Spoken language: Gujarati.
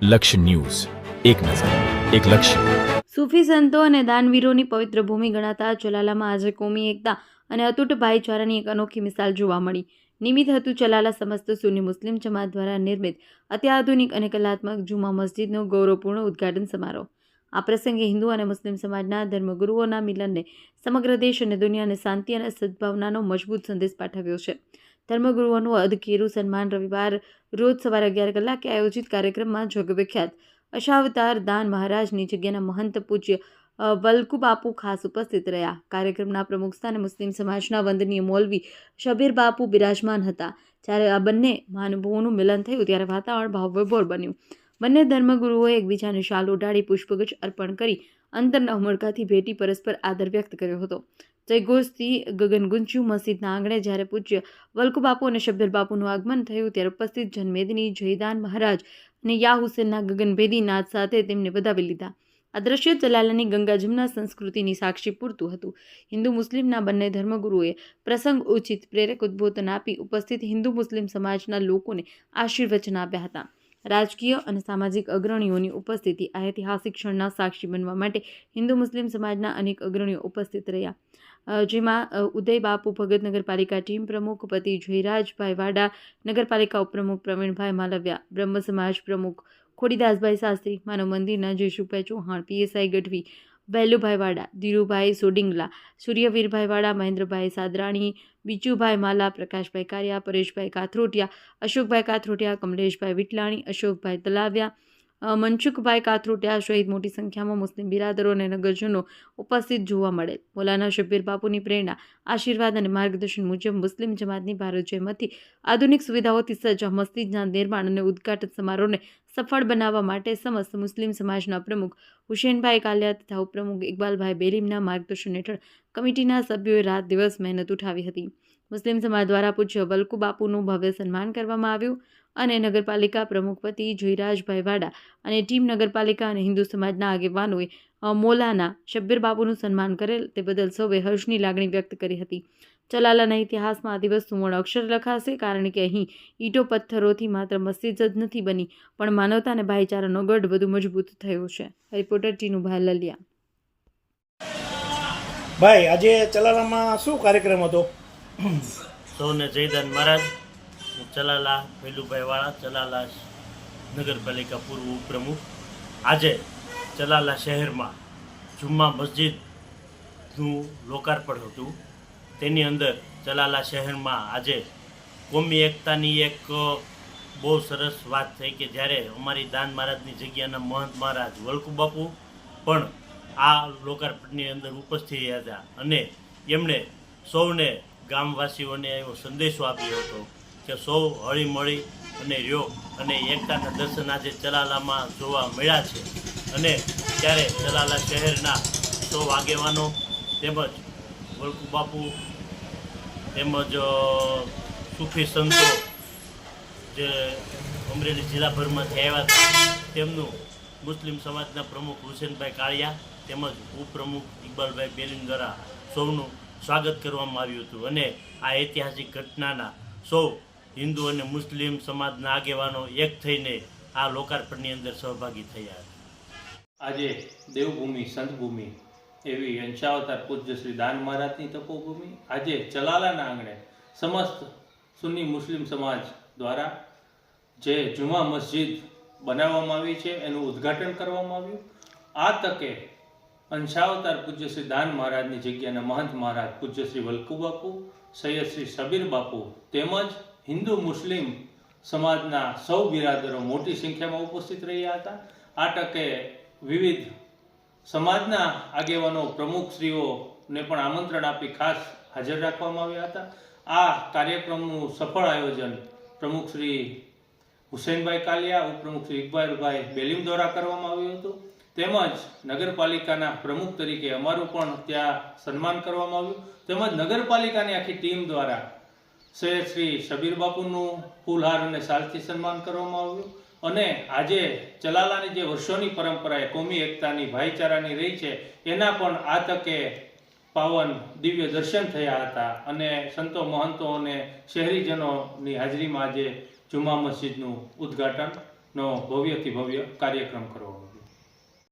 લક્ષ્ય ન્યૂઝ, એક નજર, એક લક્ષ્ય. સૂફી સંતો અને દાનવીરોની પવિત્ર ભૂમિ ગણાતા ચલાલામાં આજે કોમી એકતા અને અતૂટ ભાઈચારાની એક અનોખી મિસાલ જોવા મળી. નિમિત્ત હતું ચલાલા સમસ્ત સુન્ની મુસ્લિમ જમાત દ્વારા નિર્મિત અત્યાધુનિક અને કલાત્મક જુમા મસ્જિદનો ગૌરવપૂર્ણ ઉદ્ઘાટન સમારોહ. આ પ્રસંગે હિન્દુ અને મુસ્લિમ સમાજના ધર્મગુરુઓના મિલનને સમગ્ર દેશ અને દુનિયાને શાંતિ અને સદભાવનાનો મજબૂત સંદેશ પાઠવ્યો છે. ધર્મગુરુઓનું અધકેરું સન્માન રવિવાર રોજ સવારે 11 કલાકે આયોજિત કાર્યક્રમમાં જગવિખ્યાત અશાવતાર દાન મહારાજની જગ્યાના મહંત પૂજ્ય વલ્કુ બાપુ ખાસ ઉપસ્થિત રહ્યા. કાર્યક્રમના પ્રમુખ સ્થાને મુસ્લિમ સમાજના વંદનીય મૌલવી શબીર બાપુ બિરાજમાન હતા. જ્યારે આ બંને મહાનુભાવોનું મિલન થયું ત્યારે વાતાવરણ ભાવવિભોર બન્યું. બંને ધર્મગુરુઓએ એકબીજાને શાલ ઓઢાડી પુષ્પગુચ્છ અર્પણ કરી અંતરના ઉમળકાથી ભેટી પરસ્પર આદર વ્યક્ત કર્યો હતો. જયઘોષથી ગગનગુંજ્યું મસ્જિદના આંગણે જ્યારે પૂજ્ય વલ્કુ બાપુ અને શબ્બીર બાપુનું આગમન થયું ત્યારે ઉપસ્થિત જનમેદની જયદાન મહારાજ અને યા હુસેનના ગગનભેદી નાદ સાથે તેમને વધાવી લીધા. આ દ્રશ્ય ચલાલાની ગંગા જમના સંસ્કૃતિની સાક્ષી પૂરતું હતું. હિન્દુ મુસ્લિમના બંને ધર્મગુરુએ પ્રસંગ ઉચિત પ્રેરક ઉદ્બોધન આપી ઉપસ્થિત હિન્દુ મુસ્લિમ સમાજના લોકોને આશીર્વચન આપ્યા હતા. રાજકીય અને સામાજિક અગ્રણીઓની ઉપસ્થિતિ આ ઐતિહાસિક ક્ષણના સાક્ષી બનવા માટે હિન્દુ મુસ્લિમ સમાજના અનેક અગ્રણીઓ ઉપસ્થિત રહ્યા, જેમાં ઉદય બાપુ ભગત નગરપાલિકા ટીમ પ્રમુખ પતિ જયરાજભાઈ વાડા, નગરપાલિકા ઉપપ્રમુખ પ્રવીણભાઈ માલવ્યા, બ્રહ્મ સમાજ પ્રમુખ ખોડીદાસભાઈ શાસ્ત્રી, માનવ મંદિરના જયશુભાઈ ચૌહાણ, પીએસઆઈ ગઢવી, વહેલુભાઈ વાડા, ધીરુભાઈ સોડિંગલા, સૂર્યવીરભાઈ વાડા, મહેન્દ્રભાઈ સાદરાણી, બીજુભાઈ માલા, પ્રકાશભાઈ કારિયા, પરેશભાઈ કાથરોટિયા, અશોકભાઈ કાથરોટિયા, કમલેશભાઈ વિટલાણી, અશોકભાઈ તલાવ્યા, મનસુખભાઈ કાથરોટિયા સહિત મોટી સંખ્યામાં મુસ્લિમ બિરાદરો અને નગરજનો ઉપસ્થિત જોવા મળે. મૌલાના શબ્બીર બાપુની પ્રેરણા, આશીર્વાદ અને માર્ગદર્શન મુજબ મુસ્લિમ જમાતની ભારત જયમતથી આધુનિક સુવિધાઓથી સજ્જ મસ્જિદના નિર્માણ અને ઉદ્ઘાટન સમારોહને સફળ બનાવવા માટે સમસ્ત મુસ્લિમ સમાજના પ્રમુખ હુસેનભાઈ કાલિયા તથા ઉપપ્રમુખ ઇકબાલભાઈ બેલીમના માર્ગદર્શન હેઠળ કમિટીના સભ્યોએ રાત દિવસ મહેનત ઉઠાવી હતી. મુસ્લિમ સમાજ દ્વારા પૂજ્ય વલ્કુ બાપુનું ભવ્ય સન્માન કરવામાં આવ્યું અને નગરપાલિકા પ્રમુખપતિ જયરાજભાઈ વાડા અને ટીમ નગરપાલિકા અને હિન્દુ સમાજના આગેવાનોએ મૌલાના શબ્બીર બાપુનું સન્માન કરેલ તે બદલ સૌએ હર્ષની લાગણી વ્યક્ત કરી હતી. ચલાલાના ઇતિહાસમાં આ દિવસ સુવર્ણ અક્ષર લખાશે, કારણ કે અહીં ઈંટો પથ્થરોથી માત્ર મસ્જિદ જ નથી બની, પણ માનવતા અને ભાઈચારાનો ગઢ વધુ મજબૂત થયો છે. રિપોર્ટર ટીનુભાઈ લલિયા. ભાઈ, આજે ચલાલામાં શું કાર્યક્રમ હતો? સૌને જયદાન મહારાજ, ચલાલા ભેલુભાઈ વાળા, ચલાલા નગરપાલિકા પૂર્વ ઉપપ્રમુખ. આજે ચલાલા શહેરમાં જુમ્મા મસ્જિદનું લોકાર્પણ હતું. તેની અંદર ચલાલા શહેરમાં આજે કોમી એકતાની એક બહુ સરસ વાત થઈ કે જ્યારે અમારી દાન મહારાજની જગ્યાના મહંત મહારાજ વલ્કુ બાપુ પણ આ લોકાર્પણની અંદર ઉપસ્થિત હતા અને એમણે સૌને ગામવાસીઓને એવો સંદેશો આપ્યો હતો કે સૌ હળી મળી અને રહ્યો અને એકતાના દર્શન આજે ચલાલામાં જોવા મળ્યા છે. અને ત્યારે ચલાલા શહેરના સૌ આગેવાનો તેમજ વલ્કુ બાપુ તેમજ સૂફી સંતો જે અમરેલી જિલ્લાભરમાંથી આવ્યા હતા તેમનું મુસ્લિમ સમાજના પ્રમુખ હુસેનભાઈ કાળિયા તેમજ ઉપપ્રમુખ ઇકબાલભાઈ બેલીમ દ્વારા સૌનું સ્વાગત કરવામાં આવ્યું હતું અને આ ઐતિહાસિક ઘટનાના સૌ હિન્દુ અને મુસ્લિમ સમાજના આગેવાનો એક થઈને આ લોકાર્પણની અંદર સહભાગી થયા હતા. આજે દેવભૂમિ સંતભૂમિ એવી અંશાવતાર પૂજ્ય શ્રી દાન મહારાજની તપોભૂમિ આજે ચલાલાના આંગણે સમસ્ત સુન્ની મુસ્લિમ સમાજ દ્વારા જે જુમા મસ્જિદ બનાવવામાં આવી છે એનું ઉદ્ઘાટન કરવામાં આવ્યું. આ તકે અંશાવતાર પૂજ્ય શ્રી દાન મહારાજની જગ્યાના મહંત મહારાજ પૂજ્ય શ્રી વલ્કુ બાપુ, સૈયદ શ્રી શબીર બાપુ તેમજ હિન્દુ મુસ્લિમ સમાજના સૌ બિરાદરો મોટી સંખ્યામાં ઉપસ્થિત રહ્યા હતા. આ તકે વિવિધ સમાજના આગેવાનો પ્રમુખશ્રીઓને પણ આમંત્રણ આપી ખાસ હાજર રાખવામાં આવ્યા હતા. આ કાર્યક્રમનું સફળ આયોજન પ્રમુખ શ્રી હુસેનભાઈ કાલિયા, ઉપપ્રમુખ શ્રી ઇકબાલભાઈ બેલીમ દ્વારા કરવામાં આવ્યું હતું. તેમજ નગરપાલિકાના પ્રમુખ તરીકે અમારું પણ ત્યાં સન્માન કરવામાં આવ્યું. તેમજ નગરપાલિકાની આખી ટીમ દ્વારા સૈયદ શ્રી શબીર બાપુનું ફૂલહાર અને શાલથી સન્માન કરવામાં આવ્યું. અને આજે ચલાલાની જે વર્ષોની પરંપરા એ કોમી એકતાની ભાઈચારાની રહી છે એના પણ આ તકે પાવન દિવ્ય દર્શન થયા હતા અને સંતો મહંતો અને શહેરીજનોની હાજરીમાં આજે જુમા મસ્જિદનું ઉદ્ઘાટન નો ભવ્યથી ભવ્ય કાર્યક્રમ કરવામાં આવ્યો.